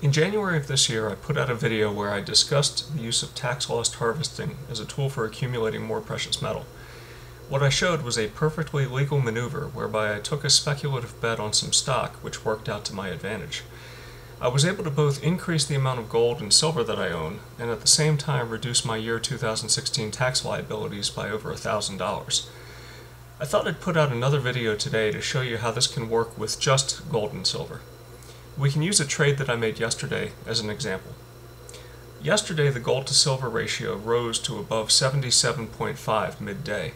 In January of this year, I put out a video where I discussed the use of tax-loss harvesting as a tool for accumulating more precious metal. What I showed was a perfectly legal maneuver whereby I took a speculative bet on some stock, which worked out to my advantage. I was able to both increase the amount of gold and silver that I own, and at the same time reduce my year 2016 tax liabilities by over $1,000. I thought I'd put out another video today to show you how this can work with just gold and silver. We can use a trade that I made yesterday as an example. Yesterday the gold to silver ratio rose to above 77.5 midday.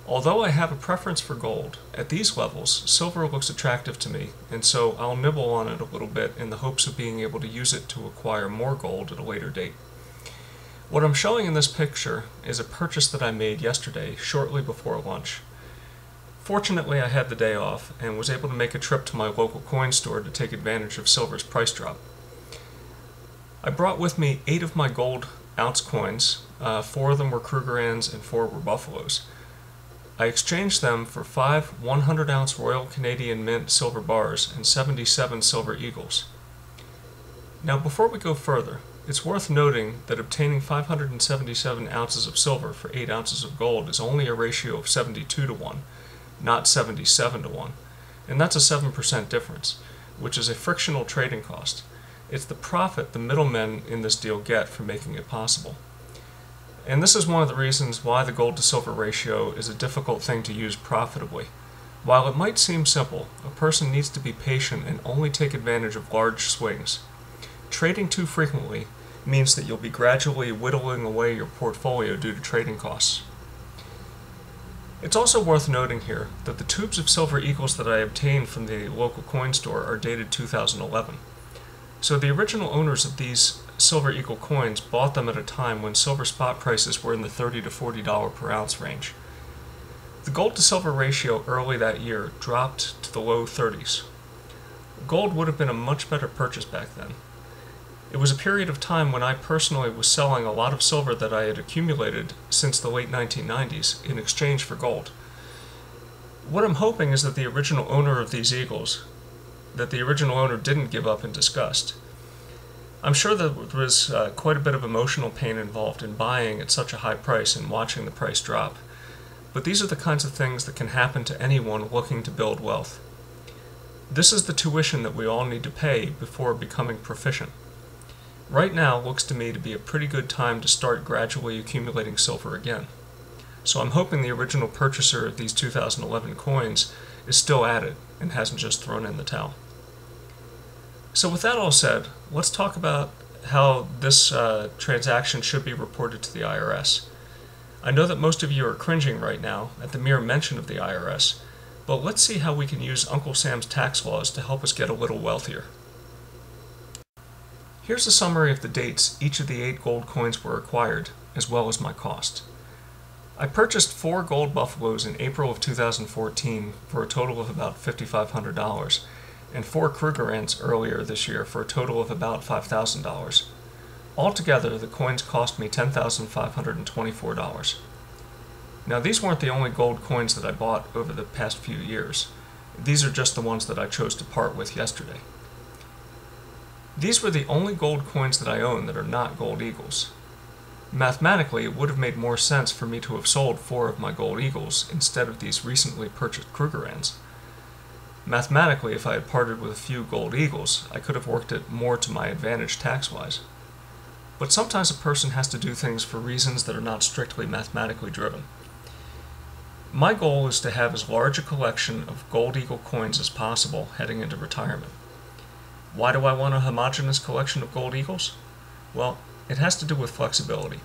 Although I have a preference for gold, at these levels silver looks attractive to me, and so I'll nibble on it a little bit in the hopes of being able to use it to acquire more gold at a later date. What I'm showing in this picture is a purchase that I made yesterday, shortly before lunch. Fortunately, I had the day off and was able to make a trip to my local coin store to take advantage of silver's price drop. I brought with me 8 of my gold ounce coins. 4 of them were Krugerrands and 4 were Buffaloes. I exchanged them for 5 100-ounce Royal Canadian Mint silver bars and 77 silver eagles. Now, before we go further, it's worth noting that obtaining 577 ounces of silver for 8 ounces of gold is only a ratio of 72 to 1, not 77 to 1, and that's a 7% difference, which is a frictional trading cost. It's the profit the middlemen in this deal get for making it possible. And this is one of the reasons why the gold to silver ratio is a difficult thing to use profitably. While it might seem simple, a person needs to be patient and only take advantage of large swings. Trading too frequently means that you'll be gradually whittling away your portfolio due to trading costs. It's also worth noting here that the tubes of silver eagles that I obtained from the local coin store are dated 2011. So the original owners of these silver eagle coins bought them at a time when silver spot prices were in the $30 to $40 per ounce range. The gold to silver ratio early that year dropped to the low 30s. Gold would have been a much better purchase back then. It was a period of time when I personally was selling a lot of silver that I had accumulated since the late 1990s in exchange for gold. What I'm hoping is that the original owner of these eagles, that the original owner didn't give up in disgust. I'm sure there was quite a bit of emotional pain involved in buying at such a high price and watching the price drop. But these are the kinds of things that can happen to anyone looking to build wealth. This is the tuition that we all need to pay before becoming proficient. Right now looks to me to be a pretty good time to start gradually accumulating silver again. So I'm hoping the original purchaser of these 2011 coins is still at it and hasn't just thrown in the towel. So with that all said, let's talk about how this transaction should be reported to the IRS. I know that most of you are cringing right now at the mere mention of the IRS, but let's see how we can use Uncle Sam's tax laws to help us get a little wealthier. Here's a summary of the dates each of the 8 gold coins were acquired, as well as my cost. I purchased 4 gold buffaloes in April of 2014 for a total of about $5,500, and 4 Krugerrands earlier this year for a total of about $5,000. Altogether, the coins cost me $10,524. Now, these weren't the only gold coins that I bought over the past few years. These are just the ones that I chose to part with yesterday. These were the only gold coins that I own that are not gold eagles. Mathematically, it would have made more sense for me to have sold 4 of my gold eagles instead of these recently purchased Krugerrands. Mathematically, if I had parted with a few gold eagles, I could have worked it more to my advantage tax-wise. But sometimes a person has to do things for reasons that are not strictly mathematically driven. My goal is to have as large a collection of gold eagle coins as possible heading into retirement. Why do I want a homogeneous collection of gold eagles? Well, it has to do with flexibility.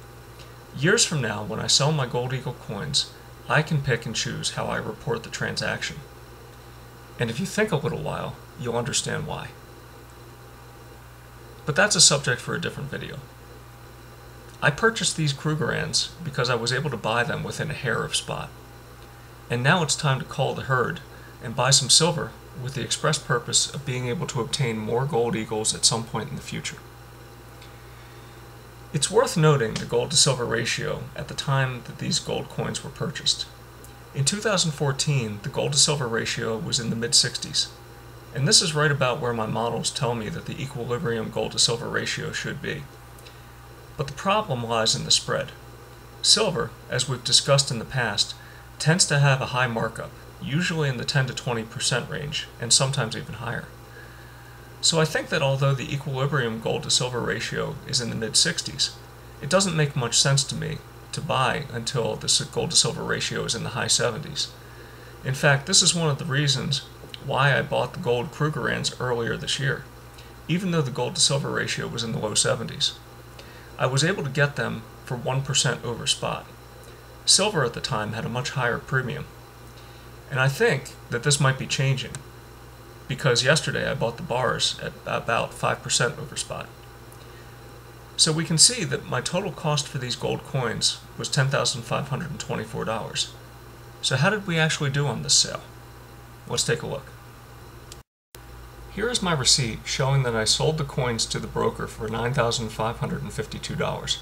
Years from now, when I sell my gold eagle coins, I can pick and choose how I report the transaction. And if you think a little while, you'll understand why. But that's a subject for a different video. I purchased these Krugerrands because I was able to buy them within a hair of spot. And now it's time to call the herd and buy some silver with the express purpose of being able to obtain more gold eagles at some point in the future. It's worth noting the gold to silver ratio at the time that these gold coins were purchased. In 2014, the gold to silver ratio was in the mid-60s, And this is right about where my models tell me that the equilibrium gold to silver ratio should be. But the problem lies in the spread. Silver, as we've discussed in the past, tends to have a high markup, usually in the 10 to 20% range, and sometimes even higher. So I think that although the equilibrium gold to silver ratio is in the mid-60s, it doesn't make much sense to me to buy until the gold to silver ratio is in the high 70s. In fact, this is one of the reasons why I bought the gold Krugerrands earlier this year, even though the gold to silver ratio was in the low 70s. I was able to get them for 1% over spot. Silver at the time had a much higher premium. And I think that this might be changing, because yesterday I bought the bars at about 5% over spot. So we can see that my total cost for these gold coins was $10,524. So how did we actually do on this sale? Let's take a look. Here is my receipt showing that I sold the coins to the broker for $9,552.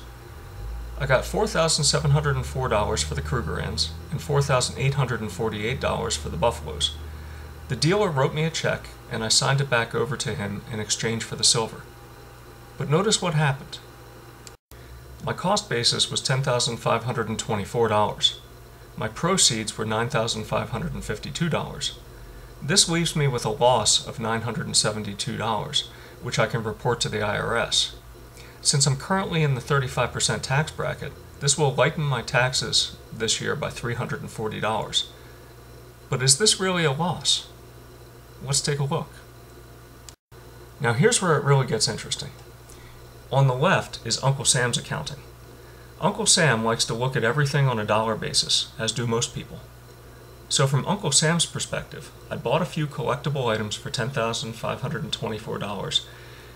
I got $4,704 for the Krugerrands and $4,848 for the Buffaloes. The dealer wrote me a check and I signed it back over to him in exchange for the silver. But notice what happened. My cost basis was $10,524. My proceeds were $9,552. This leaves me with a loss of $972, which I can report to the IRS. Since I'm currently in the 35% tax bracket, this will lighten my taxes this year by $340. But is this really a loss? Let's take a look. Now here's where it really gets interesting. On the left is Uncle Sam's accounting. Uncle Sam likes to look at everything on a dollar basis, as do most people. So from Uncle Sam's perspective, I bought a few collectible items for $10,524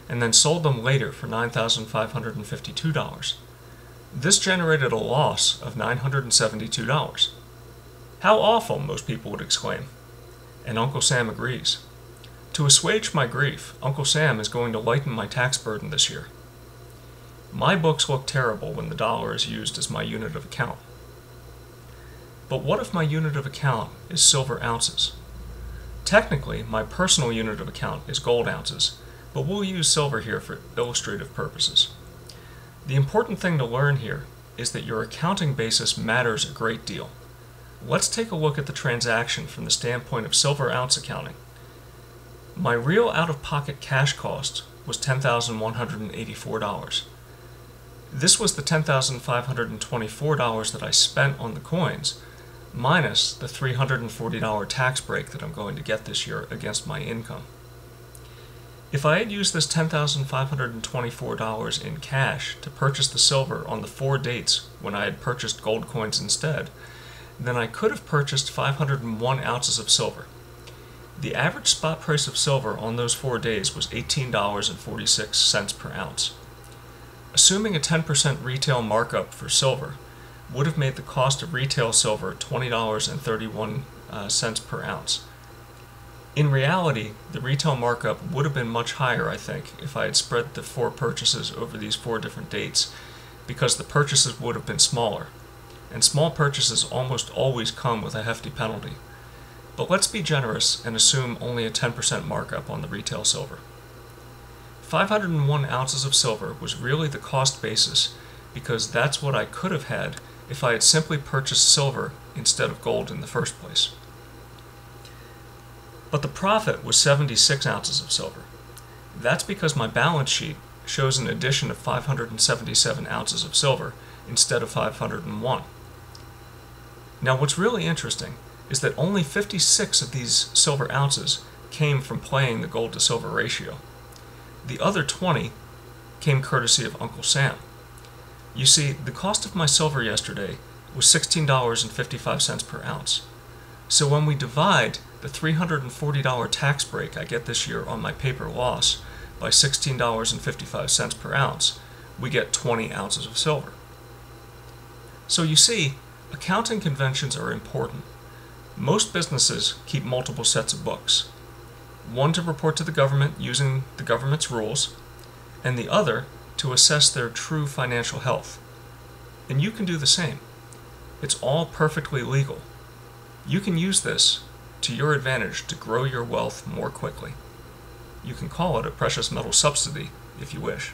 and then sold them later for $9,552. This generated a loss of $972. How awful, most people would exclaim. And Uncle Sam agrees. To assuage my grief, Uncle Sam is going to lighten my tax burden this year. My books look terrible when the dollar is used as my unit of account. But what if my unit of account is silver ounces? Technically, my personal unit of account is gold ounces, but we'll use silver here for illustrative purposes. The important thing to learn here is that your accounting basis matters a great deal. Let's take a look at the transaction from the standpoint of silver ounce accounting. My real out-of-pocket cash cost was $10,184. This was the $10,524 that I spent on the coins, minus the $340 tax break that I'm going to get this year against my income. If I had used this $10,524 in cash to purchase the silver on the 4 dates when I had purchased gold coins instead, then I could have purchased 501 ounces of silver. The average spot price of silver on those 4 days was $18.46 per ounce. Assuming a 10% retail markup for silver would have made the cost of retail silver $20.31 per ounce. In reality, the retail markup would have been much higher, I think, if I had spread the 4 purchases over these 4 different dates, because the purchases would have been smaller, and small purchases almost always come with a hefty penalty. But let's be generous and assume only a 10% markup on the retail silver. 501 ounces of silver was really the cost basis, because that's what I could have had if I had simply purchased silver instead of gold in the first place. But the profit was 76 ounces of silver. That's because my balance sheet shows an addition of 577 ounces of silver instead of 501. Now what's really interesting is that only 56 of these silver ounces came from playing the gold to silver ratio. The other 20 came courtesy of Uncle Sam. You see, the cost of my silver yesterday was $16.55 per ounce. So when we divide the $340 tax break I get this year on my paper loss by $16.55 per ounce, we get 20 ounces of silver. So you see, accounting conventions are important. Most businesses keep multiple sets of books. One to report to the government using the government's rules, and the other to assess their true financial health. And you can do the same. It's all perfectly legal. You can use this to your advantage to grow your wealth more quickly. You can call it a precious metal subsidy if you wish.